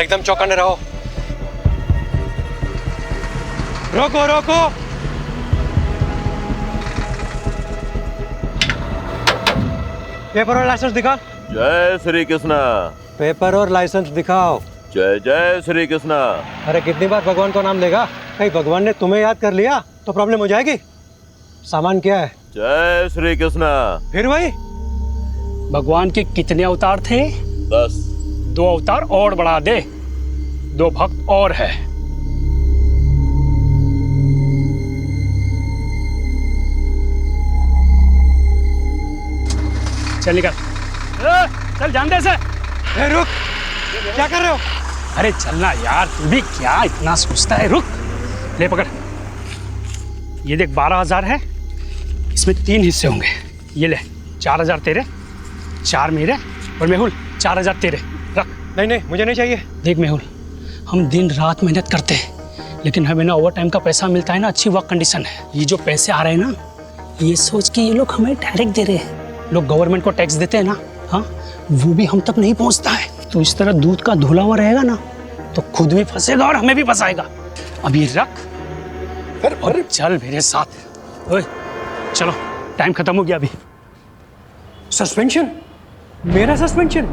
एकदम चौकन्ने रहो। रोको रोको। पेपर और लाइसेंस दिखा। जय श्री कृष्ण। पेपर और लाइसेंस दिखाओ। जय जय श्री कृष्ण। अरे कितनी बार भगवान का नाम लेगा? कहीं भगवान ने तुम्हें याद कर लिया तो प्रॉब्लम हो जाएगी। सामान क्या है? जय श्री कृष्ण। फिर वही। भगवान के कितने अवतार थे? 10। 2 अवतार और बढ़ा दे, 2 भक्त और है। चल निकल। चल जान दे से। रुक, क्या कर रहे हो? अरे चलना यार, तू भी क्या इतना सोचता है? रुक, ले पकड़। ये देख 12,000 है, इसमें 3 हिस्से होंगे। ये ले 4,000 तेरे, 4 मेरे, और मेहुल 4,000 तेरे। रख। नहीं नहीं, मुझे नहीं चाहिए। देख मेहुल, हम दिन रात मेहनत करते हैं, लेकिन हमें ना ओवर टाइम का पैसा मिलता है ना अच्छी वर्क कंडीशन है। ये जो पैसे आ रहे हैं ना, ये सोच के ये लोग हमें डायरेक्ट दे रहे हैं। लोग गवर्नमेंट को टैक्स देते हैं ना, हाँ, वो भी हम तक नहीं पहुंचता है। तो इस तरह दूध का धुला हुआ रहेगा ना, तो खुद भी फंसेगा और हमें भी फंसाएगा। अब ये रख और चल मेरे साथ। ओए चलो, टाइम खत्म हो गया अभी। सस्पेंशन? मेरा सस्पेंशन?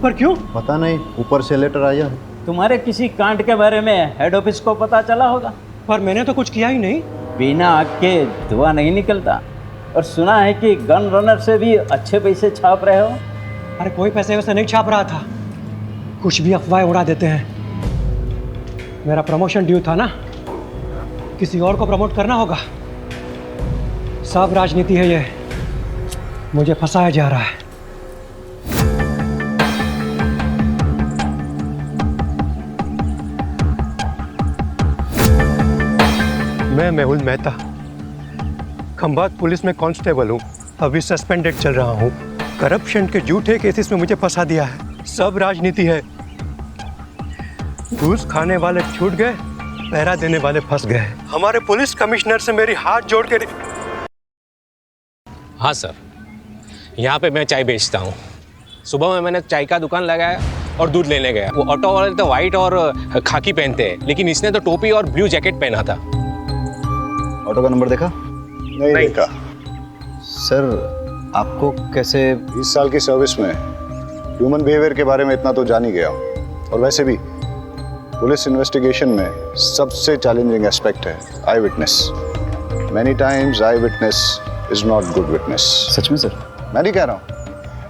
पर क्यों? पता नहीं, ऊपर से लेटर आया है। तुम्हारे किसी कांड के बारे में हेड ऑफिस को पता चला होगा। पर मैंने तो कुछ किया ही नहीं। बिना आग के धुआं नहीं निकलता। और सुना है कि गन रनर से भी अच्छे पैसे छाप रहे हो। अरे कोई पैसे वैसे नहीं छाप रहा था, कुछ भी अफवाहें उड़ा देते हैं। मेरा प्रमोशन ड्यू था ना, किसी और को प्रमोट करना होगा। सब राजनीति है ये, मुझे फंसाया जा रहा है। मैं मेहुल मेहता, खंभात पुलिस में कांस्टेबल हूँ। अभी सस्पेंडेड चल रहा हूँ। करप्शन के झूठे केसेस में मुझे फंसा दिया है। सब राजनीति है। घूस खाने वाले छूट गए, पहरा देने वाले फंस गए। हमारे पुलिस कमिश्नर से मेरी हाथ जोड़ के। हाँ सर, यहाँ पे मैं चाय बेचता हूँ। सुबह में मैंने चाय का दुकान लगाया और दूध लेने गया। वो ऑटो वाले तो वाइट और खाकी पहनते हैं, लेकिन इसने तो टोपी और ब्लू जैकेट पहना था। ऑटो का नंबर देखा? नहीं देखा। सर, आपको कैसे? 20 साल की सर्विस में ह्यूमन बिहेवियर के बारे में इतना तो जान ही गया हूँ। और वैसे भी पुलिस इन्वेस्टिगेशन में सबसे चैलेंजिंग एस्पेक्ट है eye witness. Many times eye witness is not good witness. सच में सर? मैं नहीं कह रहा हूँ,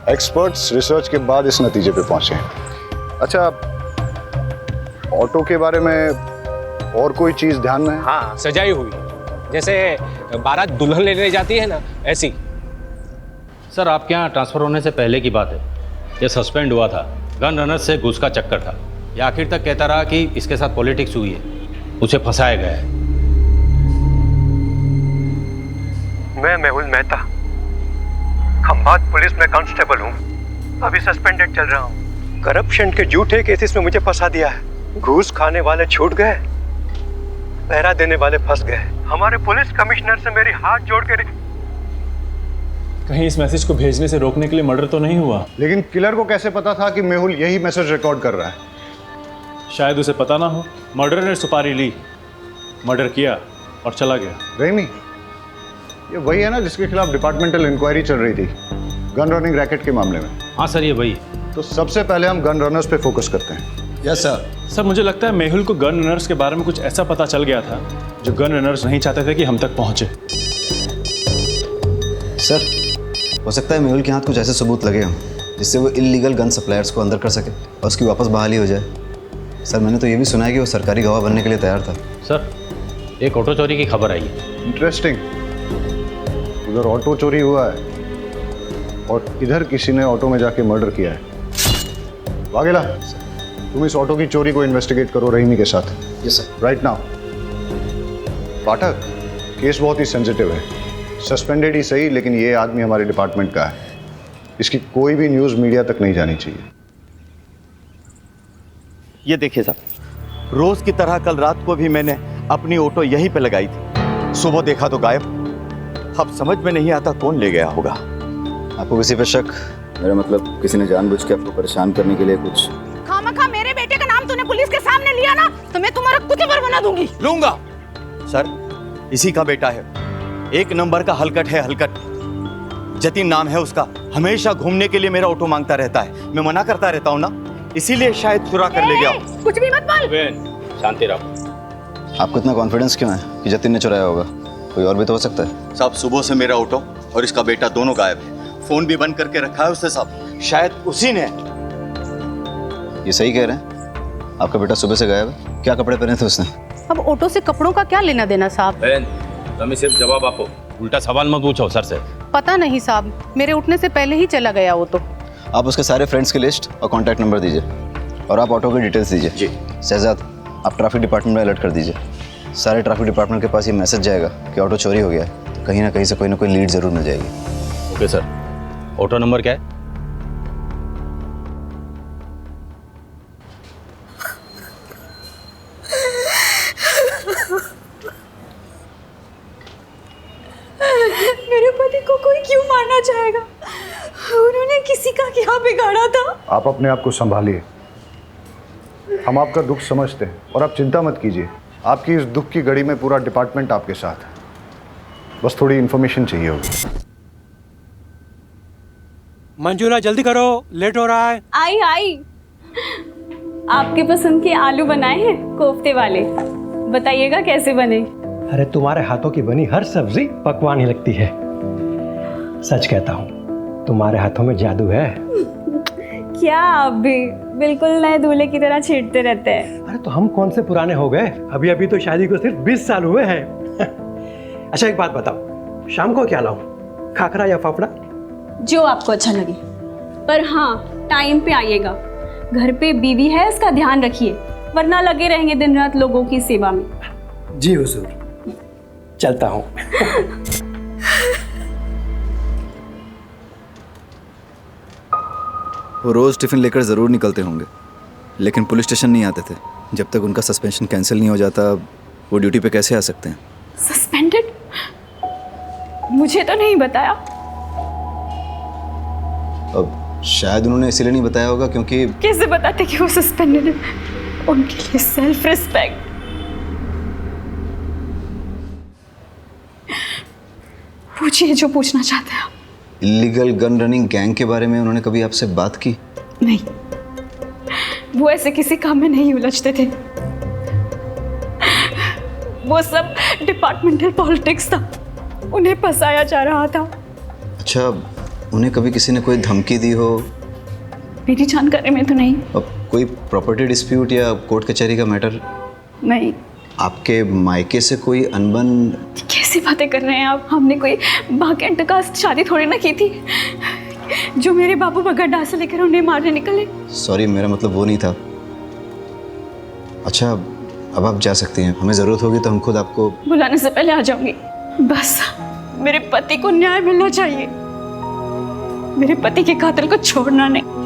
एक्सपर्ट्स रिसर्च के बाद इस नतीजे पे पहुंचे हैं। अच्छा, ऑटो के बारे में और कोई चीज ध्यान में है? हाँ, सजाई हुई, जैसे बारात दुल्हन लेने जाती है ना, ऐसी। सर, आपके यहाँ ट्रांसफ़र होने से पहले की बात है। ये सस्पेंड हुआ था, गन रनर से घूस का चक्कर था। ये आखिर तक कहता रहा कि इसके साथ पॉलिटिक्स हुई है, उसे फंसाया गया है। मैं मेहुल मेहता, खंभात पुलिस में कांस्टेबल हूँ। अभी सस्पेंडेड चल रहा हूँ। करप्शन के झूठे केसेस में मुझे फंसा दिया है। घूस खाने वाले छूट गए, पहरा देने वाले फंस गए। हमारे पुलिस कमिश्नर से मेरी हाथ जोड़ के। कहीं इस मैसेज को भेजने से रोकने के लिए मर्डर तो नहीं हुआ? लेकिन किलर को कैसे पता था कि मेहुल यही मैसेज रिकॉर्ड कर रहा है? शायद उसे पता ना हो। मर्डर ने सुपारी ली, मर्डर किया और चला गया। रेमी, ये वही है ना जिसके खिलाफ डिपार्टमेंटल इंक्वायरी चल रही थी गन रनिंग रैकेट के मामले में? हाँ सर, ये वही। तो सबसे पहले हम गन रनर्स पे फोकस करते हैं। Yes sir. सर, मुझे लगता है मेहुल को गन रनर्स के बारे में कुछ ऐसा पता चल गया था जो गन रनर्स नहीं चाहते थे कि हम तक पहुंचे। सर, हो सकता है मेहुल के हाथ कुछ ऐसे सबूत लगे हों जिससे वो इल्लीगल गन सप्लायर्स को अंदर कर सके और उसकी वापस बहाली हो जाए। सर, मैंने तो ये भी सुना है कि वो सरकारी गवाह बनने के लिए तैयार था। सर, एक ऑटो चोरी की खबर आई है। इंटरेस्टिंग। उधर ऑटो चोरी हुआ है और इधर किसी ने ऑटो में जाके मर्डर किया है। वाघेला, तुम इस ऑटो की चोरी को इन्वेस्टिगेट करो रहीमी के साथ। Yes sir. Right now. Pathak, case बहुत ही सेंसिटिव है। सस्पेंडेड ही सही, लेकिन ये आदमी हमारे डिपार्टमेंट का है। इसकी कोई भी न्यूज़ मीडिया तक नहीं जानी चाहिए। ये देखिए साहब, रोज की तरह कल रात को भी मैंने अपनी ऑटो यहीं पे लगाई थी। सुबह देखा तो गायब। अब समझ में नहीं आता कौन ले गया होगा। आपको किसी पे शक? मेरा मतलब किसी ने जानबूझ के आपको परेशान करने के लिए कुछ? खामखा मेरे बेटे का तो मैं तुम्हारा कुचबर बना दूंगी। लूंगा सर, इसी का बेटा है, एक नंबर का हलकट है, हलकट। जतिन नाम है उसका, हमेशा घूमने के लिए मेरा ऑटो मांगता रहता है, मैं मना करता रहता हूँ ना, इसीलिए शायद चुरा कर ले गया। कुछ भी मत बोल। शांति रहो। आपको इतना कॉन्फिडेंस क्यों है कि जतिन ने चुराया होगा? कोई और भी तो हो सकता है। साहब सुबह से मेरा ऑटो और इसका बेटा दोनों गायब है, फोन भी बंद करके रखा है उसने साहब, शायद उसी ने। ये सही कह रहे हैं? आपका बेटा सुबह से गायब है? क्या कपड़े पहने थे उसने? अब ऑटो से कपड़ों का क्या लेना देना साहब? बहन, तुम्हें सिर्फ जवाब आपको, उल्टा सवाल मत पूछो सर से। पता नहीं साहब, मेरे उठने से पहले ही चला गया वो तो। आप उसके सारे फ्रेंड्स की लिस्ट और कॉन्टैक्ट नंबर दीजिए, और आप ऑटो की डिटेल्स दीजिए। जी। शहजाद, आप ट्रैफिक डिपार्टमेंट में अलर्ट कर दीजिए। सारे ट्रैफिक डिपार्टमेंट के पास ये मैसेज जाएगा कि ऑटो चोरी हो गया है, तो कहीं ना कहीं से कोई ना कोई लीड जरूर मिल जाएगी। Okay sir. ऑटो नंबर क्या है? मेरे पति को कोई क्यों मारना चाहेगा? उन्होंने किसी का क्या बिगाड़ा था? आप अपने आप को संभालिए, हम आपका दुख समझते हैं और आप चिंता मत कीजिए। आपकी इस दुख की घड़ी में पूरा डिपार्टमेंट आपके साथ है, बस थोड़ी इन्फॉर्मेशन चाहिए होगी। मंजूला जल्दी करो, लेट हो रहा है। आई आपके पसंद के आलू बनाए हैं, कोफ्ते वाले। बताइएगा कैसे बने? अरे तुम्हारे हाथों की बनी हर सब्जी पकवान ही लगती है। सच कहता हूँ, तुम्हारे हाथों में जादू है। क्या आप भी बिल्कुल नए दूल्हे की तरह छेड़ते रहते हैं। अरे तो हम कौन से पुराने हो गए, अभी अभी तो शादी को सिर्फ 20 साल हुए हैं। अच्छा एक बात बताओ, शाम को क्या लाऊं, खाखरा या फाफड़ा? जो आपको अच्छा लगे, पर हाँ टाइम पे आइएगा। घर पे बीवी है, इसका ध्यान रखिए, वरना लगे रहेंगे दिन रात लोगों की सेवा में। जी हुजूर, चलता हूँ। वो रोज़ टिफ़िन लेकर ज़रूर निकलते होंगे, लेकिन पुलिस स्टेशन नहीं आते थे। जब तक उनका सस्पेंशन कैंसिल नहीं हो जाता, वो ड्यूटी पे कैसे आ सकते हैं? सस्पेंडेड? मुझे तो नहीं बताया। अब शायद उन्होंने इसीलिए नहीं बताया होगा क्योंकि कैसे बताते कि वो सस्पेंडेड है? उनके लिए सेल्फ रिस्पेक्ट। पूछिए जो पूछना चाहते हैं आप। इलीगल गन रनिंग गैंग के बारे में उन्होंने कभी आपसे बात की? नहीं, वो ऐसे किसी काम में नहीं उलझते थे। वो सब डिपार्टमेंटल पॉलिटिक्स था, उन्हें फंसाया जा रहा था। अच्छा, उन्हें कभी किसी ने कोई धमकी दी हो? मेरी जानकारी में तो नहीं। अब कोई प्रॉपर्टी डिस्प्यूट या कोर्ट कचहरी का मैटर? नहीं। आपके मायके से कोई अनबन? कैसी बातें कर रहे हैं आप? हमने कोई भाग्यंत का शादी थोड़ी ना की थी जो मेरे बाबू बगड्डा से लेकर उन्हें मारने निकले। सॉरी, मेरा मतलब वो नहीं था। अच्छा, अब आप जा सकती हैं, हमें ज़रूरत होगी तो हम खुद आपको बुलाने से पहले आ जाऊंगी। बस मेरे पति को न्याय मिलना चाहिए, मेरे पति के कातिल को छोड़ना नहीं।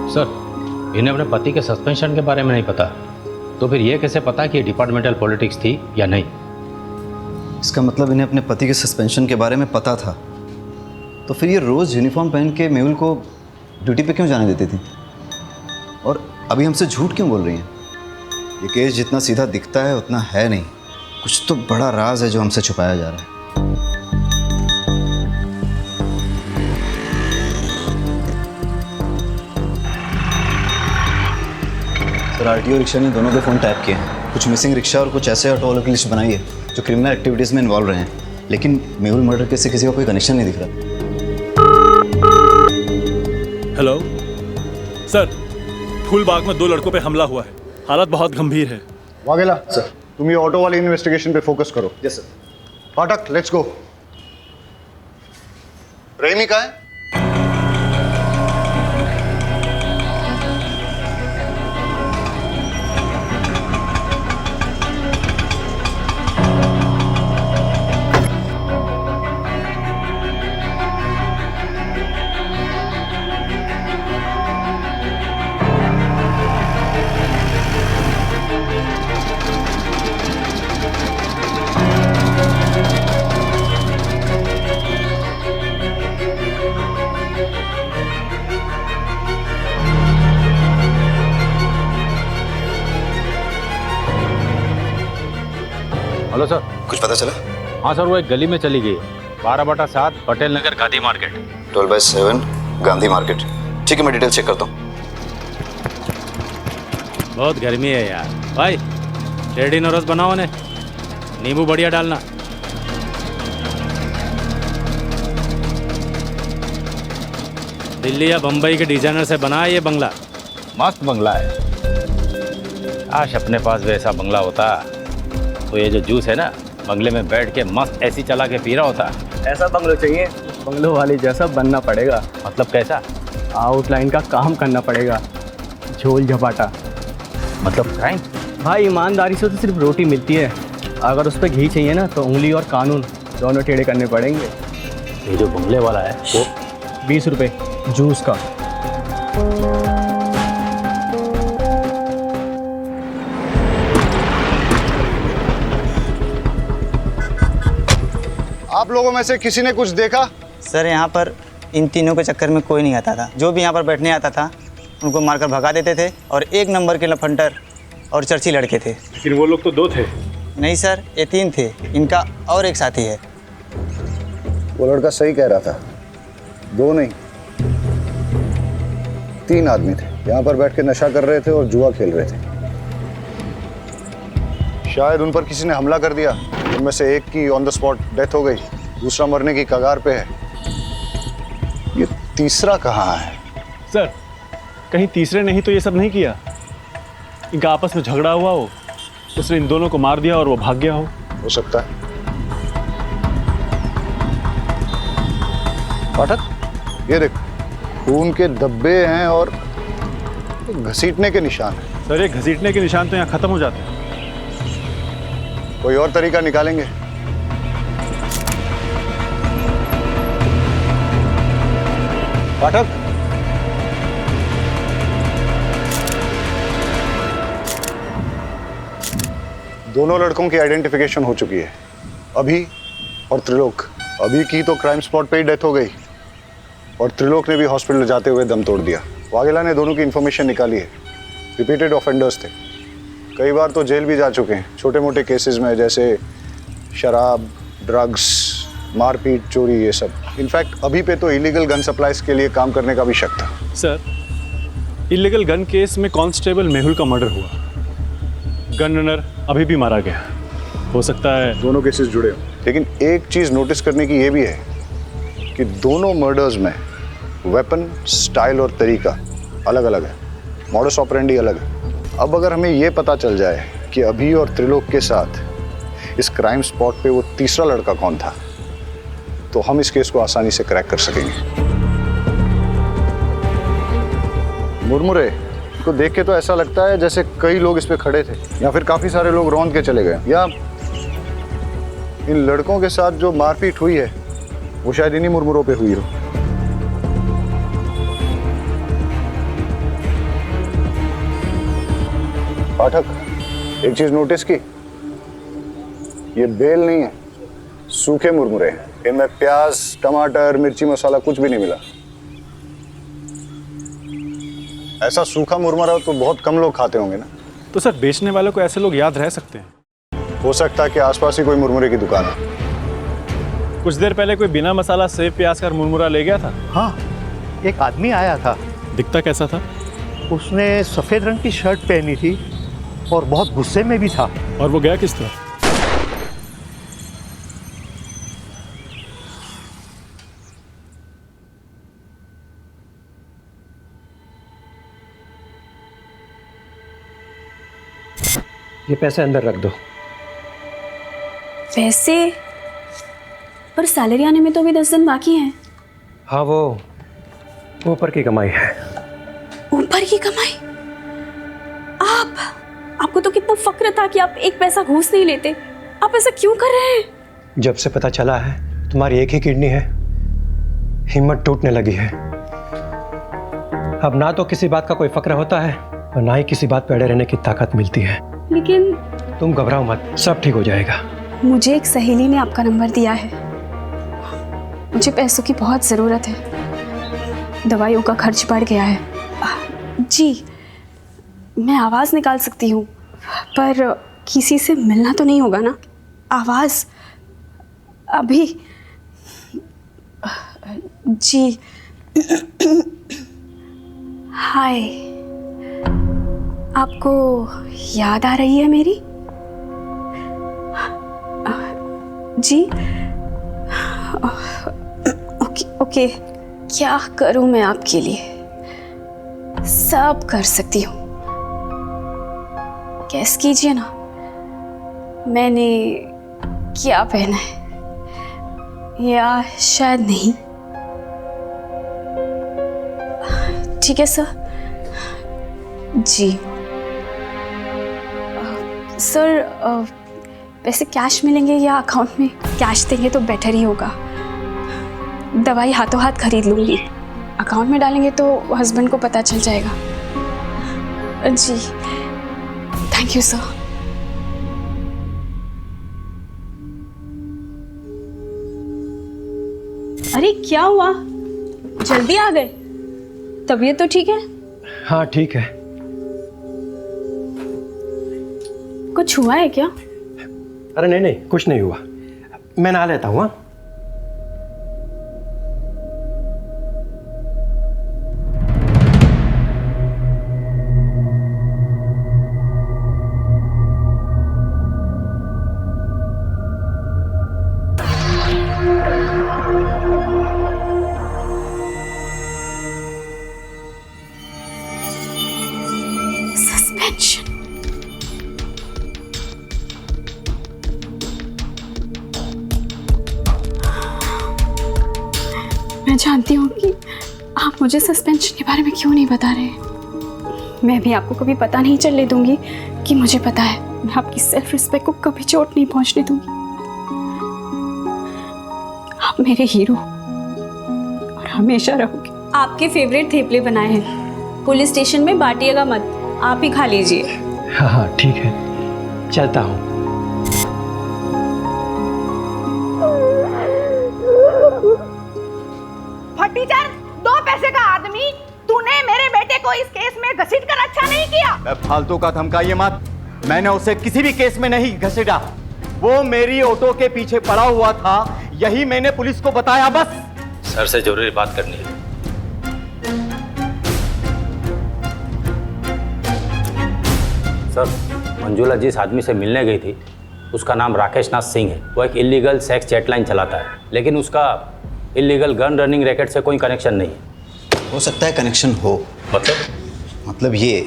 सर, इन्हें अपने पति के सस्पेंशन के बारे में नहीं पता, तो फिर ये कैसे पता कि डिपार्टमेंटल पॉलिटिक्स थी या नहीं? इसका मतलब इन्हें अपने पति के सस्पेंशन के बारे में पता था, तो फिर ये रोज़ यूनिफॉर्म पहन के मेहुल को ड्यूटी पे क्यों जाने देती थी? और अभी हमसे झूठ क्यों बोल रही हैं? ये केस जितना सीधा दिखता है उतना है नहीं, कुछ तो बड़ा राज है जो हमसे छुपाया जा रहा है। सर, आरटीओ रिक्शा ने दोनों के फ़ोन टैप किए हैं। कुछ मिसिंग रिक्शा और कुछ ऐसे ऑटो वालों की लिस्ट बनाई है जो क्रिमिनल एक्टिविटीज़ में इन्वॉल्व रहे हैं, लेकिन मेहुल मर्डर केस से किसी का कोई कनेक्शन नहीं दिख रहा। हेलो सर, फूलबाग में 2 लड़कों पे हमला हुआ है, हालत बहुत गंभीर है। वाघेला सर, तुम ये ऑटो वाली इन्वेस्टिगेशन पे फोकस करो। Yes sir. Pathak, let's go. Remy कहाँ है? Hello sir. कुछ पता चला? हाँ सर, वो एक गली में चली गई, 12/7 पटेल नगर गांधी मार्केट। 12/7 गांधी मार्केट। ठीक है, मैं डिटेल चेक करता हूँ। बहुत गर्मी है यार। भाई रेडी नरोस बनाओ ने, नींबू बढ़िया डालना। दिल्ली या बम्बई के डिजाइनर से बना है ये बंगला, मस्त बंगला है। काश अपने पास वैसा बंगला होता तो ये जो जूस है ना, बंगले में बैठ के मस्त ऐसी चला के पी रहा होता। ऐसा बंगलो चाहिए, बंगलो वाली जैसा बनना पड़ेगा। मतलब कैसा? आउटलाइन का काम करना पड़ेगा, झोल झपाटा। मतलब क्राइम? भाई ईमानदारी से तो सिर्फ रोटी मिलती है, अगर उस पर घी चाहिए ना तो उंगली और कानून दोनों टेढ़े करने पड़ेंगे। ये जो बंगले वाला है वो 20 रुपये जूस का। आप लोगों में से किसी ने कुछ देखा? सर यहाँ पर इन तीनों के चक्कर में कोई नहीं आता था। जो भी यहाँ पर बैठने आता था उनको मारकर भगा देते थे, और 1 नंबर के लफंटर और चर्ची लड़के थे। लेकिन वो लोग तो 2 थे। नहीं सर, ये 3 थे, इनका और एक साथी है। वो लड़का सही कह रहा था, 2 नहीं 3 आदमी थे, यहाँ पर बैठ के नशा कर रहे थे और जुआ खेल रहे थे। शायद उन पर किसी ने हमला कर दिया, उनमें से एक की ऑन द स्पॉट डेथ हो गई, दूसरा मरने की कगार पे है। ये तीसरा कहाँ है? सर कहीं तीसरे ने ही तो ये सब नहीं किया? इनका आपस में झगड़ा हुआ हो, उसने इन दोनों को मार दिया और वो भाग गया हो सकता है। पाठक, ये देख, खून के धब्बे हैं और घसीटने के निशान हैं। सर ये घसीटने के निशान तो यहाँ खत्म हो जाते हैं। कोई और तरीका निकालेंगे। पाठक, दोनों लड़कों की आइडेंटिफिकेशन हो चुकी है, अभी और त्रिलोक। अभी की तो क्राइम स्पॉट पे ही डेथ हो गई, और त्रिलोक ने भी हॉस्पिटल जाते हुए दम तोड़ दिया। वाघेला ने दोनों की इन्फॉर्मेशन निकाली है, रिपीटेड ऑफेंडर्स थे, कई बार तो जेल भी जा चुके हैं छोटे मोटे केसेस में, जैसे शराब, ड्रग्स, मारपीट, चोरी, ये सब। इनफैक्ट अभी पे तो इलीगल गन सप्लाईज के लिए काम करने का भी शक था। सर इलीगल गन केस में कांस्टेबल मेहुल का मर्डर हुआ, गन रनर अभी भी मारा गया। हो सकता है दोनों केसेस जुड़े हो। लेकिन एक चीज नोटिस करने की ये भी है कि दोनों मर्डर्स में वेपन, स्टाइल और तरीका अलग अलग है, मॉडस ऑपरेंडी अलग है। अब अगर हमें ये पता चल जाए कि अभी और त्रिलोक के साथ इस क्राइम स्पॉट पे वो तीसरा लड़का कौन था, तो हम इस केस को आसानी से क्रैक कर सकेंगे। मुरमुरे को देख के तो ऐसा लगता है जैसे कई लोग इस पे खड़े थे, या फिर काफी सारे लोग रौंद के चले गए, या इन लड़कों के साथ जो मारपीट हुई है वो शायद इन्हीं मुरमुरों पे हुई हो। पाठक, एक चीज नोटिस की, ये बेल नहीं है, सूखे मुरमुरे हैं। इनमें प्याज, टमाटर, मिर्ची मसाला कुछ भी नहीं मिला। ऐसा सूखा मुरमुरा तो बहुत कम लोग खाते होंगे ना। तो सर बेचने वालों को ऐसे लोग याद रह सकते हैं? हो सकता है कि आसपास ही कोई मुरमुरे की दुकान है। कुछ देर पहले कोई बिना मसाला सेव प्याज का मुरमुरा ले गया था। हाँ, एक आदमी आया था। दिखता कैसा था? उसने सफेद रंग की शर्ट पहनी थी और बहुत गुस्से में भी था। और वो गया किस तरह? ये पैसे अंदर रख दो। वैसे पर सैलरी आने में तो अभी 10 दिन बाकी हैं। हाँ, वो ऊपर की कमाई है। ऊपर की कमाई? आपको तो कितना फक्र था कि आप एक पैसा घूस नहीं लेते। आप ऐसा क्यों कर रहे हैं? जब से पता चला है तुम्हारी एक ही किडनी है, हिम्मत टूटने लगी है। अब ना तो किसी बात का कोई फक्र होता है और ना ही किसी बात पे अड़े रहने की ताकत मिलती है। लेकिन तुम घबराओ मत, सब ठीक हो जाएगा। मुझे एक सहेली ने आपका नंबर दिया है। मुझे पैसों की बहुत ज़रूरत है, दवाइयों का खर्च बढ़ गया है। जी, मैं आवाज़ निकाल सकती हूँ, पर किसी से मिलना तो नहीं होगा ना? आवाज़ अभी। जी हाय, आपको याद आ रही है मेरी? जी ओके ओके, क्या करूं मैं आपके लिए? सब कर सकती हूँ। गैस कीजिए ना, मैंने क्या पहना है, या शायद नहीं। ठीक है सर। जी सर, पैसे कैश मिलेंगे या अकाउंट में? कैश देंगे तो बेटर ही होगा। दवाई हाथों हाथ खरीद लूँगी, अकाउंट में डालेंगे तो हस्बैंड को पता चल जाएगा। जी थैंक यू सर। अरे क्या हुआ, जल्दी आ गए? तबीयत तो ठीक है? हाँ ठीक है। कुछ हुआ है क्या? अरे नहीं नहीं, कुछ नहीं हुआ, मैं नहा लेता हूँ। सस्पेंशन। मैं जानती हूँ कि आप मुझे सस्पेंशन के बारे में क्यों नहीं बता रहे। मैं भी आपको कभी पता नहीं चलने दूंगी कि मुझे पता है। मैं आपकी सेल्फ रिस्पेक्ट को कभी चोट नहीं पहुंचने दूंगी। आप मेरे हीरो और हमेशा रहोगे। आपके फेवरेट थेपले बनाए हैं, पुलिस स्टेशन में बांटिएगा मत, आप ही खा लीजिए। हाँ हाँ ठीक है, चलता हूँ। टीचर, 2 पैसे का आदमी, तूने मेरे बेटे को इस केस में घसीट कर अच्छा नहीं किया। फालतू का धमकाइए मत, मैंने उसे किसी भी केस में नहीं घसीटा। वो मेरी ऑटो के पीछे पड़ा हुआ था, यही मैंने पुलिस को बताया बस। सर से जरूरी बात करनी है। सर, मंजुला जिस आदमी से मिलने गई थी उसका नाम राकेश नाथ सिंह है। वो एक इलीगल सेक्स चैटलाइन चलाता है, लेकिन उसका इलीगल गन रनिंग रैकेट से कोई कनेक्शन नहीं है। हो सकता है कनेक्शन हो। मतलब ये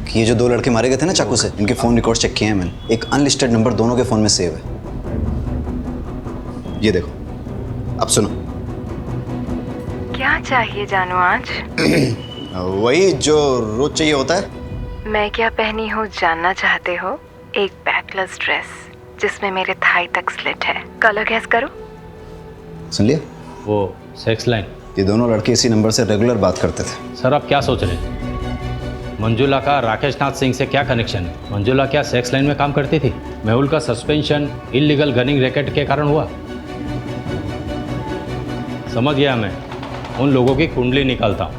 कि ये जो 2 लड़के मारे गए थे ना चाकू से, इनके फ़ोन रिकॉर्ड्स चेक किए हैं मैंने। एक अनलिस्टेड नंबर दोनों के फ़ोन में सेव है। ये देखो, अब सुनो। क्या चाहिए जानू आज? वही जो रोज चाहिए होता है। मैं क्या पहनी हूँ जानना चाहते हो? एक बैकलेस ड्रेस जिसमें मेरे थाई तक स्लिट है। कलर गैस करो। सुन लिया? वो सेक्स लाइन। ये दोनों लड़के इसी नंबर से रेगुलर बात करते थे। सर आप क्या सोच रहे हैं? मंजुला का राकेश नाथ सिंह से क्या कनेक्शन है? मंजुला क्या सेक्स लाइन में काम करती थी? मेहुल का सस्पेंशन इलीगल गनिंग रैकेट के कारण हुआ। समझ गया, मैं उन लोगों की कुंडली निकालता हूँ।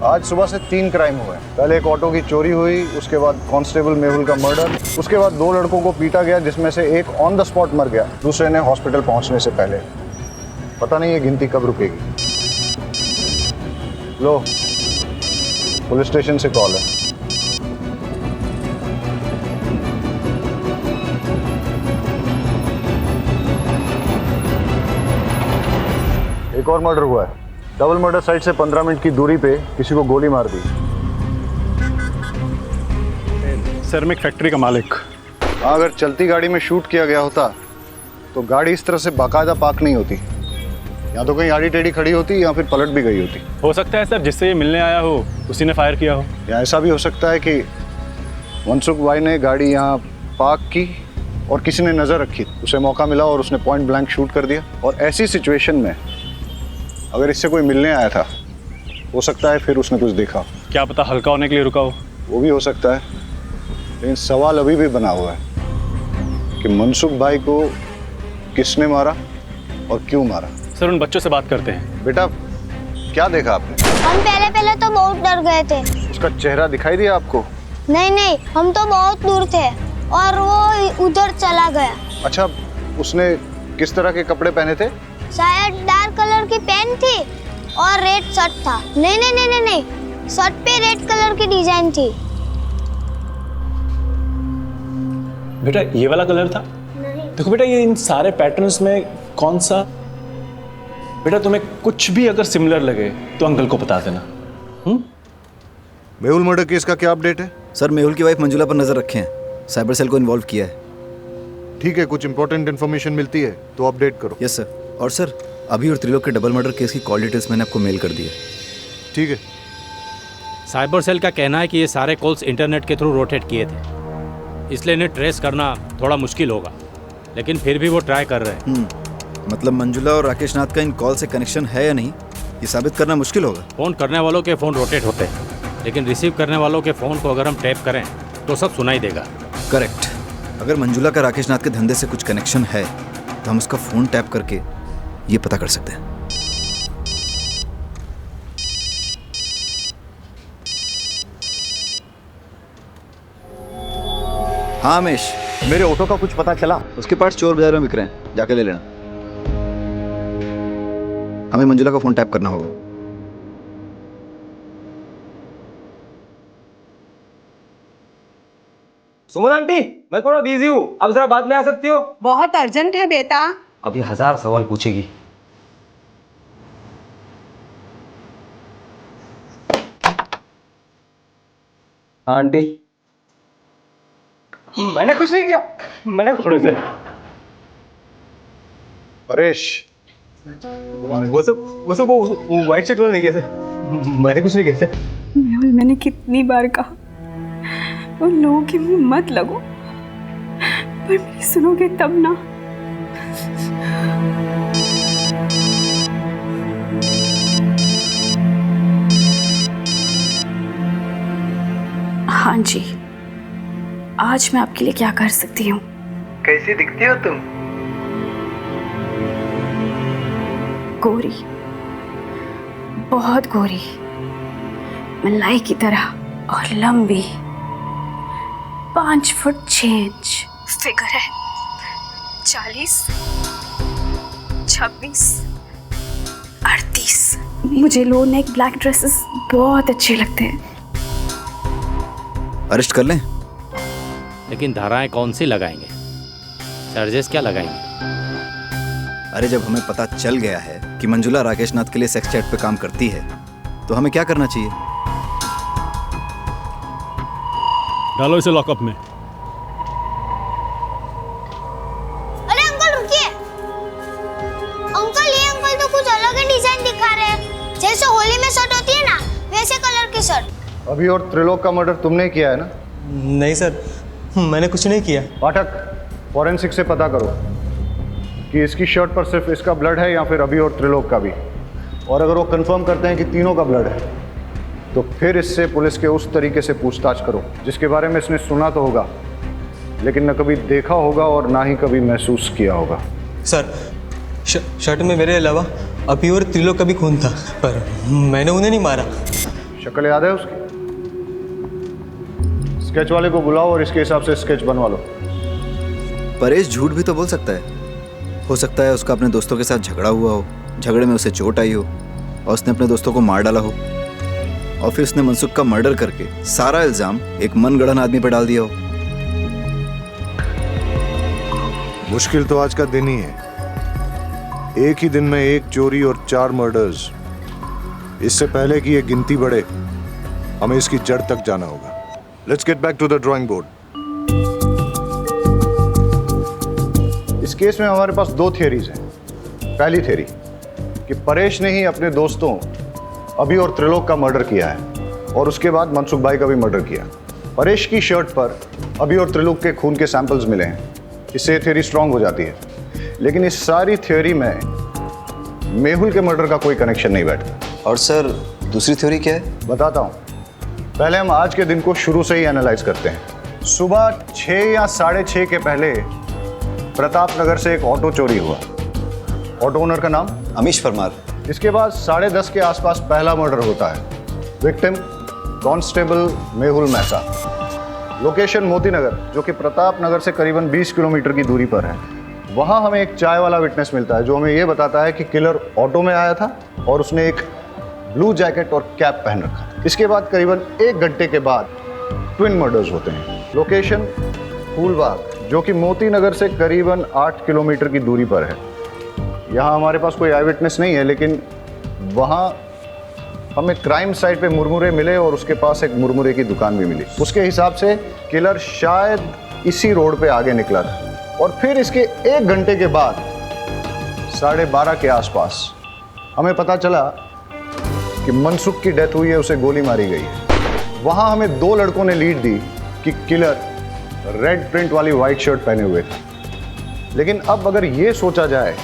आज सुबह से 3 क्राइम हुए। पहले एक ऑटो की चोरी हुई, उसके बाद कांस्टेबल मेहुल का मर्डर, उसके बाद 2 लड़कों को पीटा गया जिसमें से एक ऑन द स्पॉट मर गया, दूसरे ने हॉस्पिटल पहुंचने से पहले। पता नहीं ये गिनती कब रुकेगी। लो, पुलिस स्टेशन से कॉल है। एक और मर्डर हुआ है। डबल मर्डर साइट से 15 मिनट की दूरी पे किसी को गोली मार दी। सर, मैं एक फैक्ट्री का मालिक। अगर चलती गाड़ी में शूट किया गया होता तो गाड़ी इस तरह से बाकायदा पार्क नहीं होती। या तो कहीं आड़ी टेढ़ी खड़ी होती या फिर पलट भी गई होती। हो सकता है सर जिससे ये मिलने आया हो उसी ने फायर किया हो। या ऐसा भी हो सकता है कि मनसुख भाई ने गाड़ी यहाँ पार्क की और किसी ने नज़र रखी, उसे मौका मिला और उसने पॉइंट ब्लैंक शूट कर दिया। और ऐसी सिचुएशन में अगर इससे कोई मिलने आया था, हो सकता है फिर उसने कुछ देखा। क्या पता हल्का होने के लिए रुका हो। वो भी हो सकता है, लेकिन सवाल अभी भी बना हुआ है कि मनसुख भाई को किसने मारा और क्यों मारा। सर, उन बच्चों से बात करते हैं। बेटा, क्या देखा आपने? हम पहले तो बहुत डर गए थे। उसका चेहरा दिखाई दिया आपको? नहीं, हम तो बहुत दूर थे और वो उधर चला गया। अच्छा, उसने किस तरह के कपड़े पहने थे? शायद डार्क कलर की पैंट थी और रेड शर्ट था। नहीं नहीं नहीं नहीं नहीं, शर्ट पे रेड कलर की डिजाइन थी। बेटा ये वाला कलर था? देखो बेटा, ये इन सारे पैटर्न्स में कौन सा? बेटा तुम्हें कुछ भी अगर सिमिलर लगे तो अंकल को बता देना। मेहुल मर्डर केस का क्या अपडेट है? सर मेहुल की वाइफ मंजुला पर नजर रखे हैं, साइबर सेल को इन्वॉल्व किया है। ठीक है, कुछ इंपॉर्टेंट इन्फॉर्मेशन मिलती है तो अपडेट करो। Yes sir. और सर अभी और त्रिलोक के डबल मर्डर केस की कॉल डिटेल्स मैंने आपको मेल कर दी है। ठीक है। साइबर सेल का कहना है कि ये सारे कॉल्स इंटरनेट के थ्रू रोटेट किए थे, इसलिए इन्हें ट्रेस करना थोड़ा मुश्किल होगा, लेकिन फिर भी वो ट्राई कर रहे हैं। मतलब मंजुला और राकेश नाथ का इन कॉल से कनेक्शन है या नहीं, ये साबित करना मुश्किल होगा। फ़ोन करने वालों के फ़ोन रोटेट होते हैं, लेकिन रिसीव करने वालों के फ़ोन को अगर हम टैप करें तो सब सुनाई देगा। करेक्ट। अगर मंजुला का राकेश नाथ के धंधे से कुछ कनेक्शन है तो हम उसका फ़ोन टैप करके ये पता कर सकते हैं। हाँ रमेश, मेरे ऑटो का कुछ पता चला? उसके पार्ट्स चोर बाजार में बिक रहे हैं, जाके ले लेना। हमें मंजुला का फोन टैप करना होगा। सुमन आंटी, मैं थोड़ा बिजी हूँ, अब जरा बाद में आ सकती हो? बहुत अर्जेंट है बेटा। अभी 1000 सवाल पूछेगी। आंटी, मैंने कुछ नहीं किया, मैंने थोड़े से। परेश, वो सब वो व्हाइट शर्ट वाला नहीं किया था, मैंने कुछ नहीं किया था। मेहुल, मैंने कितनी बार कहा उन लोगों के मुंह मत लगो, पर मेरी सुनोगे तब ना। हाँ जी, आज मैं आपके लिए क्या कर सकती हूँ? कैसी दिखती हो तुम? गोरी, बहुत गोरी, मलाई की तरह और लंबी, 5 फुट 6 इंच फिगर है, 40, 26, 38। मुझे लो नेक ब्लैक ड्रेसेस बहुत अच्छे लगते हैं। अरेस्ट कर लें? लेकिन धाराएं कौन सी लगाएंगे, चार्जेस क्या लगाएंगे? अरे जब हमें पता चल गया है कि मंजुला राकेश नाथ के लिए सेक्स चैट पे काम करती है तो हमें क्या करना चाहिए? डालो इसे लॉकअप में। अरे अंकल रुकिए, अंकल ये अंकल तो कुछ अलग ही डिजाइन दिखा रहे हैं, जैसे होली में शर्ट होती है ना वैसे कलर की शर्ट। अभी और त्रिलोक का मर्डर तुमने किया है ना? नहीं सर, मैंने कुछ नहीं किया। पाठक, फॉरेंसिक से पता करो कि इसकी शर्ट पर सिर्फ इसका ब्लड है या फिर अभी और त्रिलोक का भी, और अगर वो कंफर्म करते हैं कि तीनों का ब्लड है तो फिर इससे पुलिस के उस तरीके से पूछताछ करो जिसके बारे में इसने सुना तो होगा लेकिन न कभी देखा होगा और ना ही कभी महसूस किया होगा। सर, शर्ट में मेरे अलावा अभी और त्रिलोक का भी खून था, पर मैंने उन्हें नहीं मारा। शक्ल याद है उसकी? स्केच वाले को बुलाओ और इसके हिसाब से स्केच बनवा लो। परेश झूठ भी तो बोल सकता है। हो सकता है उसका अपने दोस्तों के साथ झगड़ा हुआ हो, झगड़े में उसे चोट आई हो और उसने अपने दोस्तों को मार डाला हो, और फिर उसने मनसुख का मर्डर करके सारा इल्जाम एक मनगढ़ंत आदमी पर डाल दिया हो। मुश्किल तो आज का दिन ही है। एक ही दिन में 1 चोरी और 4 मर्डर्स। इससे पहले कि ये गिनती बढ़े हमें इसकी जड़ तक जाना होगा। Let's get back to the drawing board. इस केस में हमारे पास 2 थियरीज हैं। पहली थियरी कि परेश ने ही अपने दोस्तों अभी और त्रिलोक का मर्डर किया है और उसके बाद मनसुख भाई का भी मर्डर किया। परेश की शर्ट पर अभी और त्रिलोक के खून के सैंपल्स मिले हैं, इससे थियरी स्ट्रांग हो जाती है। लेकिन इस सारी थियरी में मेहुल के मर्डर का कोई कनेक्शन नहीं बैठता। और सर दूसरी थ्योरी क्या है? बताता हूँ। पहले हम आज के दिन को शुरू से ही एनालाइज करते हैं। सुबह 6 या 6:30 के पहले प्रताप नगर से एक ऑटो चोरी हुआ। ऑटो ओनर का नाम अमीश परमार। इसके बाद 10:30 के आसपास पहला मर्डर होता है। Victim constable Mehul Mehta. Location Moti Nagar, जो कि प्रताप नगर से करीबन 20 किलोमीटर की दूरी पर है। वहाँ हमें एक चाय वाला विटनेस मिलता है जो हमें ये बताता है कि किलर ऑटो में आया था और उसने एक ब्लू जैकेट और कैप पहन रखा था। इसके बाद करीबन 1 घंटे के बाद ट्विन मर्डर्स होते हैं। लोकेशन फूलबाग, जो कि मोती नगर से करीबन 8 किलोमीटर की दूरी पर है। यहाँ हमारे पास कोई आई विटनेस नहीं है, लेकिन वहाँ हमें क्राइम साइट पे मुरमुरे मिले और उसके पास एक मुरमुरे की दुकान भी मिली। उसके हिसाब से किलर शायद इसी रोड पे आगे निकला था और फिर इसके 1 घंटे के बाद 12:30 के आसपास हमें पता चला कि मनसुख की डेथ हुई है, उसे गोली मारी गई है। वहाँ हमें 2 लड़कों ने लीड दी कि किलर रेड प्रिंट वाली वाइट शर्ट पहने हुए थे। लेकिन अब अगर ये सोचा जाए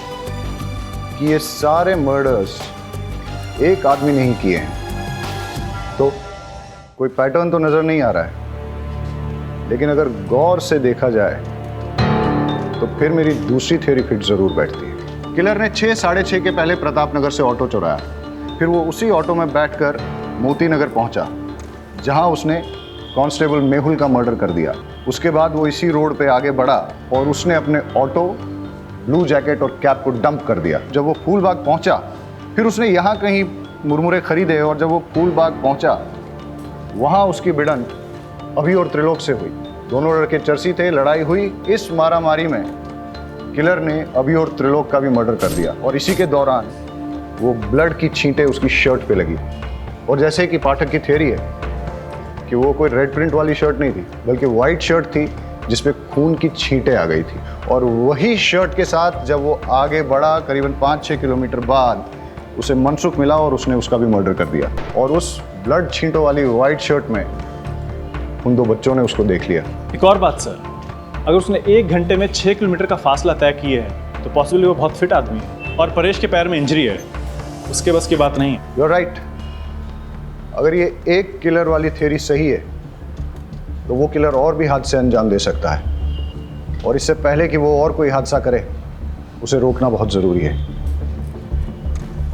कि ये सारे मर्डर्स एक आदमी नहीं किए हैं तो कोई पैटर्न तो नजर नहीं आ रहा है। लेकिन अगर गौर से देखा जाए तो फिर मेरी दूसरी थ्योरी फिट जरूर बैठती है। किलर ने 6, 6:30 के पहले प्रताप नगर से ऑटो चुराया। फिर वो उसी ऑटो में बैठकर मोती नगर पहुंचा, जहां उसने कांस्टेबल मेहुल का मर्डर कर दिया। उसके बाद वो इसी रोड पे आगे बढ़ा और उसने अपने ऑटो, ब्लू जैकेट और कैप को डंप कर दिया। जब वो फूलबाग पहुंचा फिर उसने यहाँ कहीं मुरमुरे खरीदे और जब वो फूलबाग पहुंचा वहाँ उसकी भिड़न अभी और त्रिलोक से हुई। दोनों लड़के चर्सी थे, लड़ाई हुई। इस मारामारी में किलर ने अभी और त्रिलोक का भी मर्डर कर दिया और इसी के दौरान वो ब्लड की छींटें उसकी शर्ट पे लगी। और जैसे कि पाठक की थ्योरी है कि वो कोई रेड प्रिंट वाली शर्ट नहीं थी बल्कि वाइट शर्ट थी जिसपे खून की छींटें आ गई थी। और वही शर्ट के साथ जब वो आगे बढ़ा करीबन 5-6 किलोमीटर बाद उसे मनसुख मिला और उसने उसका भी मर्डर कर दिया। और उस ब्लड छींटों वाली वाइट शर्ट में उन 2 बच्चों ने उसको देख लिया। एक और बात सर, अगर उसने 1 घंटे में 6 किलोमीटर का फासला तय किया है तो पॉसिबली वो बहुत फिट आदमी है और परेश के पैर में इंजरी है, उसके बस की बात नहीं है। You are right. अगर ये एक किलर वाली थ्योरी सही है तो वो किलर और भी हादसे अंजाम दे सकता है और इससे पहले कि वो और कोई हादसा करे उसे रोकना बहुत ज़रूरी है।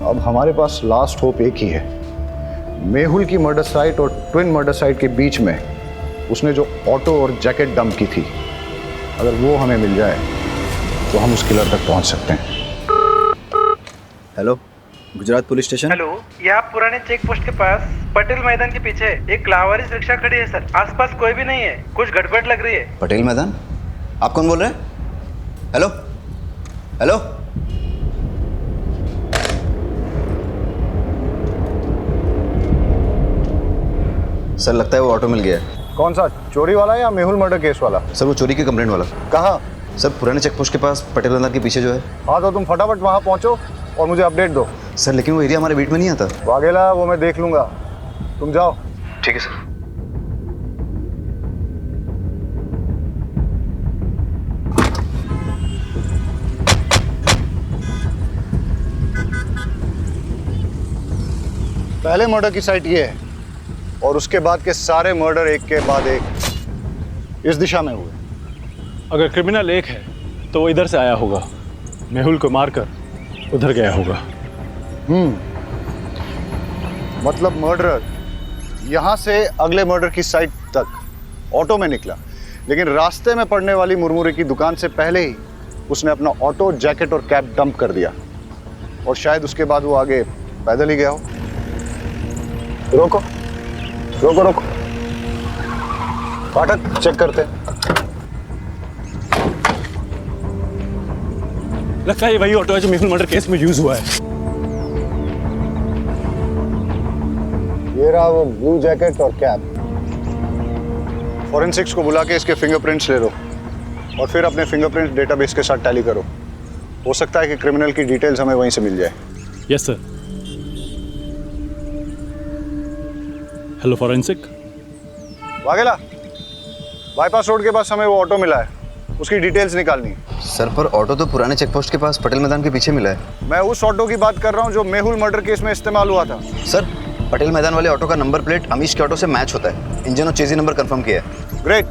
अब हमारे पास लास्ट होप एक ही है। मेहुल की मर्डर साइट और ट्विन मर्डर साइट के बीच में उसने जो ऑटो और जैकेट डंप की थी, अगर वो हमें मिल जाए तो हम उस किलर तक पहुंच सकते हैं। Hello, Gujarat police station. Hello, यहाँ पुराने चेक पोस्ट के पास पटेल मैदान के पीछे एक लावारिस रिक्शा खड़ी है सर। आसपास कोई भी नहीं है, कुछ गड़बड़ लग रही है। पटेल मैदान? आप कौन बोल रहे हैं? हेलो हेलो, सर लगता है वो ऑटो मिल गया है। कौन सा, चोरी वाला या मेहुल मर्डर केस वाला? सर वो चोरी की कंप्लेंट वाला। कहाँ? सर पुराने चेक पोस्ट के पास पटेल मैदान के पीछे जो है। हाँ तो तुम फटाफट वहाँ पहुँचो और मुझे अपडेट दो। सर लेकिन वो एरिया हमारे बीट में नहीं आता। वाघेला, वो मैं देख लूंगा, तुम जाओ। ठीक है सर। पहले मर्डर की साइट ये है और उसके बाद के सारे मर्डर एक के बाद एक इस दिशा में हुए। अगर क्रिमिनल एक है तो वो इधर से आया होगा, मेहुल को मारकर उधर गया होगा। मतलब मर्डरर यहाँ से अगले मर्डर की साइट तक ऑटो में निकला, लेकिन रास्ते में पड़ने वाली मुरमुरे की दुकान से पहले ही उसने अपना ऑटो, जैकेट और कैप डंप कर दिया और शायद उसके बाद वो आगे पैदल ही गया हो। रोको रोको रोको, पाठक चेक करते। लगता है ये वही ऑटो है जो मेहुल मर्डर केस में यूज हुआ है। ये रहा वो ब्लू जैकेट और कैप। फॉरेंसिक्स को बुला के इसके फिंगरप्रिंट्स ले लो और फिर अपने फिंगरप्रिंट डेटाबेस के साथ टैली करो। हो सकता है कि क्रिमिनल की डिटेल्स हमें वहीं से मिल जाए। Yes sir. Hello forensic. Vaghela, bypass road के पास हमें वो ऑटो मिला है, उसकी डिटेल्स निकालनी है। सर पर ऑटो तो पुराने चेकपोस्ट के पास पटेल मैदान के पीछे मिला है। मैं उस ऑटो की बात कर रहा हूँ जो मेहुल मर्डर केस में इस्तेमाल हुआ था। सर पटेल मैदान वाले ऑटो का नंबर प्लेट अमीश के ऑटो से मैच होता है। इंजन और चेजी नंबर कंफर्म किया है। ग्रेट,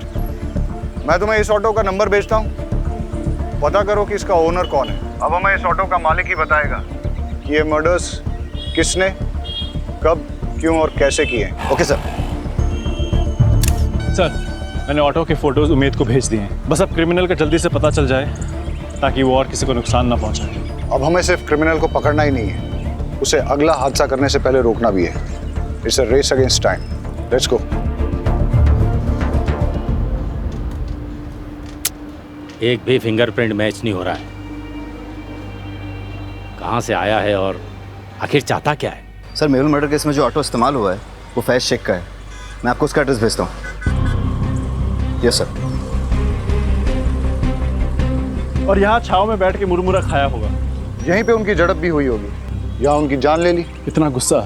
मैं तुम्हें इस ऑटो का नंबर भेजता हूँ, पता करो कि इसका ओनर कौन है। अब हमें इस ऑटो का मालिक ही बताएगा कि ये मर्डर्स किसने, कब, क्यों और कैसे किए। Okay sir. सर मैंने ऑटो के फोटोज उमेद को भेज दिए हैं, बस अब क्रिमिनल का जल्दी से पता चल जाए ताकि वो और किसी को नुकसान ना पहुंचाए। अब हमें सिर्फ क्रिमिनल को पकड़ना ही नहीं है, उसे अगला हादसा करने से पहले रोकना भी है। It's a race against time. Let's go. एक भी फिंगरप्रिंट मैच नहीं हो रहा है। कहाँ से आया है और आखिर चाहता क्या है? सर, मेहुल मर्डर केस में जो ऑटो इस्तेमाल हुआ है वो फैज शेख का है। मैं आपको उसका एड्रेस भेजता हूँ। Yes sir. और यहाँ छाव में बैठ के मुरमुरा खाया होगा। यहीं पे उनकी झड़प भी हुई होगी या उनकी जान ले ली। इतना गुस्सा?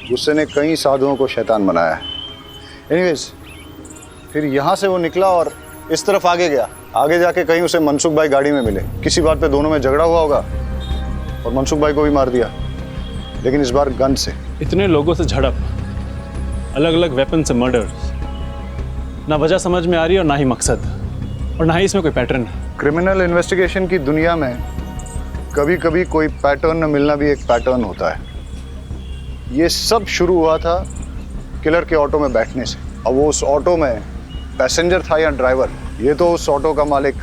गुस्से ने कई साधुओं को शैतान बनाया है। एनीवेज, फिर यहाँ से वो निकला और इस तरफ आगे गया। आगे जाके कहीं उसे मनसुख भाई गाड़ी में मिले। किसी बात पे दोनों में झगड़ा हुआ होगा और मनसुख भाई को भी मार दिया, लेकिन इस बार गन से। इतने लोगों से झड़प, अलग अलग वेपन से मर्डर, ना वजह समझ में आ रही और ना ही मकसद, और ना ही इसमें कोई पैटर्न। क्रिमिनल इन्वेस्टिगेशन की दुनिया में कभी कभी कोई पैटर्न न मिलना भी एक पैटर्न होता है। ये सब शुरू हुआ था किलर के ऑटो में बैठने से। अब वो उस ऑटो में पैसेंजर था या ड्राइवर, ये तो उस ऑटो का मालिक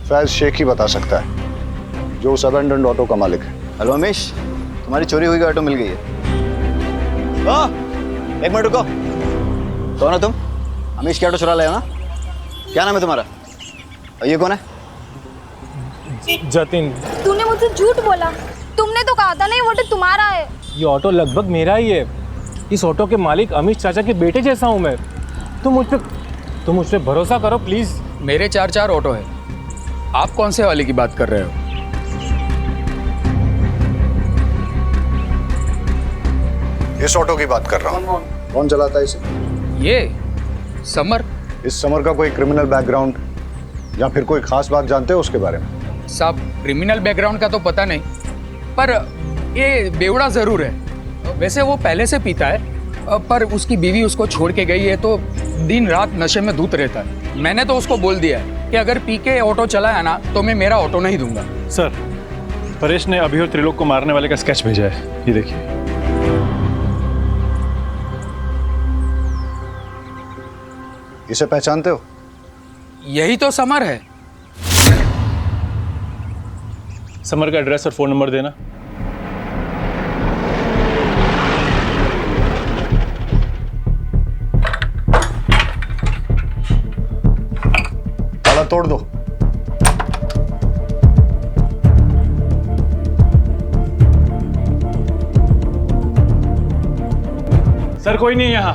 फैज शेख ही बता सकता है, जो उस अबैंडन्ड ऑटो का मालिक है। हेलो अमीश, तुम्हारी चोरी हुई ऑटो मिल गई है। एक मिनट रुको। कौन हो तुम? अमीश की ऑटो चुरा लाए हो ना? क्या नाम है तुम्हारा? और ये कौन है? जतिन। तूने मुझसे झूठ बोला। तुमने तो कहा था ना ये ऑटो तुम्हारा है। ये ऑटो लगभग मेरा ही है। इस ऑटो के मालिक अमीश चाचा के बेटे जैसा हूँ मैं। तुम मुझ पे भरोसा करो प्लीज। मेरे 4 ऑटो है। आप कौन से वाले की बात कर रहे हो? इस ऑटो की बात कर रहा हूँ। कौन चलाता है इसे? ये समर। इस समर का कोई क्रिमिनल बैकग्राउंड या फिर कोई खास बात जानते हो उसके बारे में? साहब, क्रिमिनल बैकग्राउंड का तो पता नहीं, पर ये बेवड़ा जरूर है। वैसे वो पहले से पीता है, पर उसकी बीवी उसको छोड़ के गई है तो दिन रात नशे में धूत रहता है। मैंने तो उसको बोल दिया है कि अगर पी के ऑटो चलाया ना तो मैं मेरा ऑटो नहीं दूंगा। सर, परेश ने अभी और त्रिलोक को मारने वाले का स्केच भेजा है, ये देखिए। इसे पहचानते हो? यही तो समर है। समर का एड्रेस और फोन नंबर देना। ताला तोड़ दो। सर, कोई नहीं यहाँ।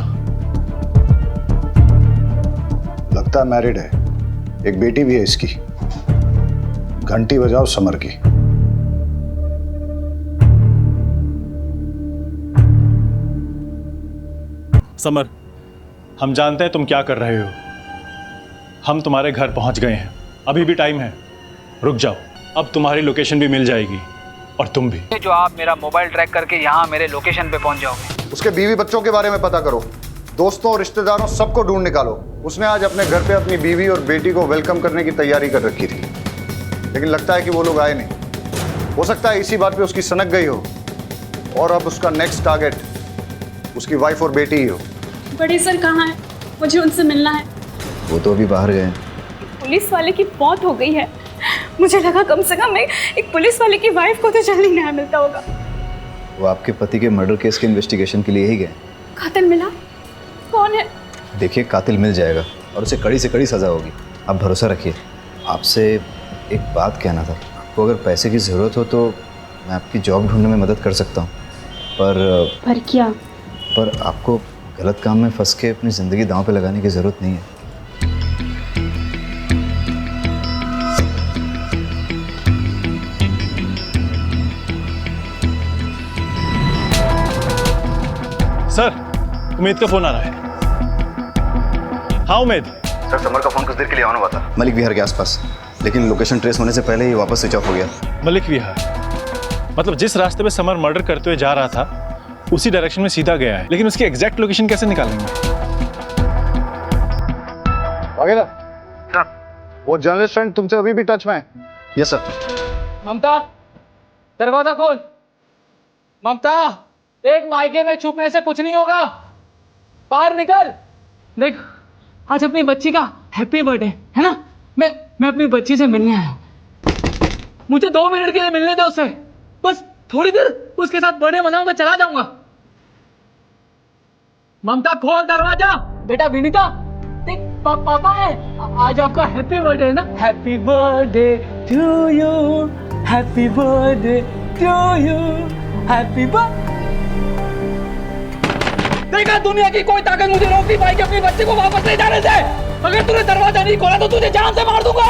लगता है मैरिड है, एक बेटी भी है इसकी। घंटी बजाओ समर की। समर, हम जानते हैं तुम क्या कर रहे हो। हम तुम्हारे घर पहुंच गए हैं, अभी भी टाइम है। रुक जाओ, अब तुम्हारी लोकेशन भी मिल जाएगी और तुम भी। जो आप मेरा मोबाइल ट्रैक करके यहाँ मेरे लोकेशन पे पहुंच जाओगे। उसके बीवी बच्चों के बारे में पता करो, दोस्तों और रिश्तेदारों सबको ढूंढ निकालो। उसने आज अपने घर पे अपनी बीवी और बेटी को वेलकम करने की तैयारी कर रखी थी, लेकिन लगता है कि वो लोग आए नहीं। हो सकता है इसी बात पे उसकी सनक गई हो और अब उसका नेक्स्ट टारगेट उसकी वाइफ और बेटी ही हो। बड़े सर कहाँ हैं? मुझे उनसे मिलना है। वो तो अभी बाहर गए हैं। पुलिस वाले की मौत हो गई है। मुझे लगा कम से कम एक पुलिस वाले की वाइफ को तो जल्दी न्याय मिलता होगा। वो आपके पति के मर्डर केस के इन्वेस्टिगेशन के लिए ही गए। कातिल मिला? कौन है? देखिए, कातिल मिल जाएगा और उसे कड़ी से कड़ी सज़ा होगी। आप भरोसा रखिए। आपसे एक बात कहना था। आपको अगर पैसे की ज़रूरत हो तो मैं आपकी जॉब ढूंढने में मदद कर सकता हूँ, पर क्या? पर आपको गलत काम में फंस के अपनी ज़िंदगी दांव पे लगाने की ज़रूरत नहीं है। सर, उमेद का फोन आ रहा है। हाँ उमेद। सर, समर का फोन कुछ देर के लिए ऑन हुआ था मलिक विहार के आसपास, लेकिन लोकेशन ट्रेस होने से पहले ही वापस स्विच ऑफ हो गया। मलिक विहार मतलब जिस रास्ते पे समर मर्डर करते हुए जा रहा था उसी डायरेक्शन में सीधा गया है, लेकिन उसकी एग्जैक्ट लोकेशन कैसे निकालेंगे? वागेरा सर, वो जर्नलिस्ट फ्रेंड तुमसे अभी भी टच में है? Yes sir. ममता, दरवाजा खोल। ममता, एक मायके में छुपने से कुछ नहीं होगा, बाहर निकल। देख, आज अपनी बच्ची का हैप्पी बर्थडे है ना? मैं अपनी बच्ची से मिलने आया हूँ। मुझे 2 मिनट के लिए मिलने दो उससे, बस थोड़ी देर उसके साथ बर्थडे मनाऊं, मैं चला जाऊंगा। ममता खोल दरवाजा। बेटा विनीता, देख पापा है, आज आपका हैप्पी बर्थडे है ना। Happy birthday to you, happy birthday to you, happy birthday. देखा, दुनिया की कोई ताकत मुझे रोक नहीं पाएगी अपनी बच्चे को वापस ले जाने से। अगर तूने दरवाजा नहीं खोला तो तुझे जान से मार दूंगा।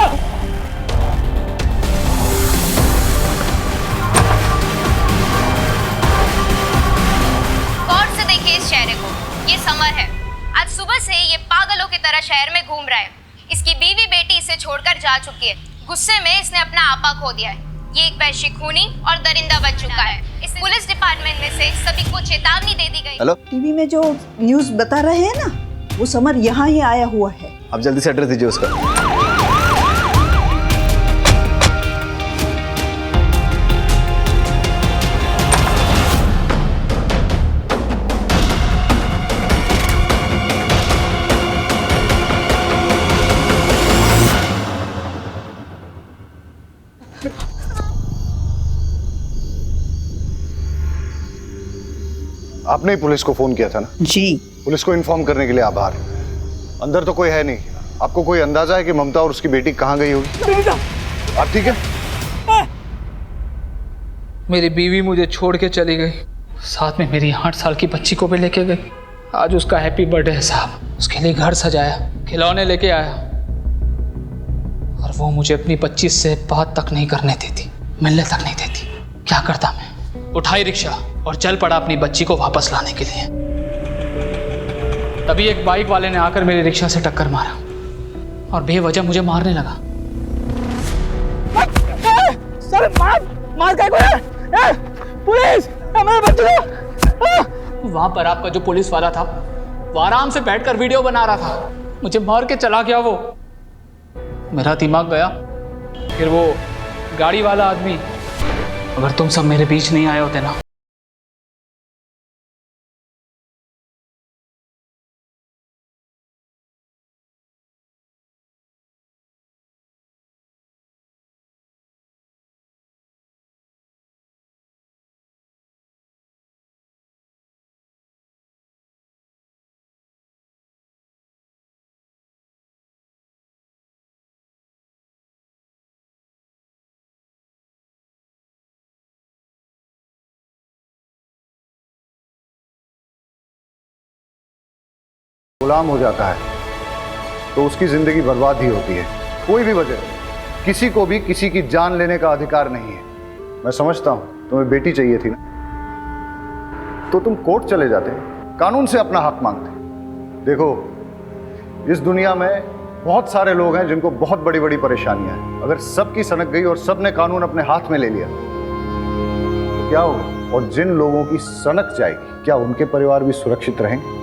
गौर से देखिए इस चेहरे को, ये समर है। आज सुबह से ये पागलों की तरह शहर में घूम रहा है। इसकी बीवी बेटी इसे छोड़कर जा चुकी है। गुस्से में इसने अपना आपा खो दिया है। ये एक वैश्य खूनी और दरिंदा बन चुका है। इस पुलिस डिपार्टमेंट में से सभी को चेतावनी दे दी गई। हेलो, टीवी में जो न्यूज़ बता रहे हैं ना, वो समर यहाँ ही आया हुआ है। आप जल्दी से एड्रेस दीजिए उसका। आपने ही पुलिस को फोन किया था ना? जी। पुलिस को इन्फॉर्म करने के लिए आभार। अंदर तो कोई है नहीं। आपको कोई अंदाजा है कि ममता और उसकी बेटी कहाँ गई होगी? आप ठीक है? मेरी बीवी मुझे छोड़ के चली गई, साथ में मेरी 8 साल की बच्ची को भी लेके गई। आज उसका हैप्पी बर्थडे है साहब। उसके लिए घर सजाया, खिलौने लेके आया, और वो मुझे अपनी 25 से बात तक नहीं करने देती, मिलने तक नहीं देती। क्या करता मैं? उठाई रिक्शा और चल पड़ा अपनी बच्ची को वापस लाने के लिए। तभी एक बाइक वाले ने आकर मेरी रिक्शा से टक्कर मारा और बेवजह मुझे मारने लगा। सर मार क्या है? पुलिस, हमारे बच्चे को। वहां पर आपका जो पुलिस वाला था वो आराम से बैठकर वीडियो बना रहा था। मुझे मार के चला गया वो। मेरा दिमाग गया। फिर वो गाड़ी वाला आदमी, अगर तुम सब मेरे बीच नहीं आए होते ना, गुलाम हो जाता है तो उसकी जिंदगी बर्बाद ही होती है। कोई भी वजह, किसी को भी किसी की जान लेने का अधिकार नहीं है। मैं समझता हूं तुम्हें बेटी चाहिए थी ना, तो तुम कोर्ट चले जाते, कानून से अपना हक मांगते। देखो, इस दुनिया में बहुत सारे लोग हैं जिनको बहुत बड़ी बड़ी परेशानियां हैं। अगर सबकी सनक गई और सबने कानून अपने हाथ में ले लिया तो क्या होगा? और जिन लोगों की सनक जाएगी, क्या उनके परिवार भी सुरक्षित रहेंगे?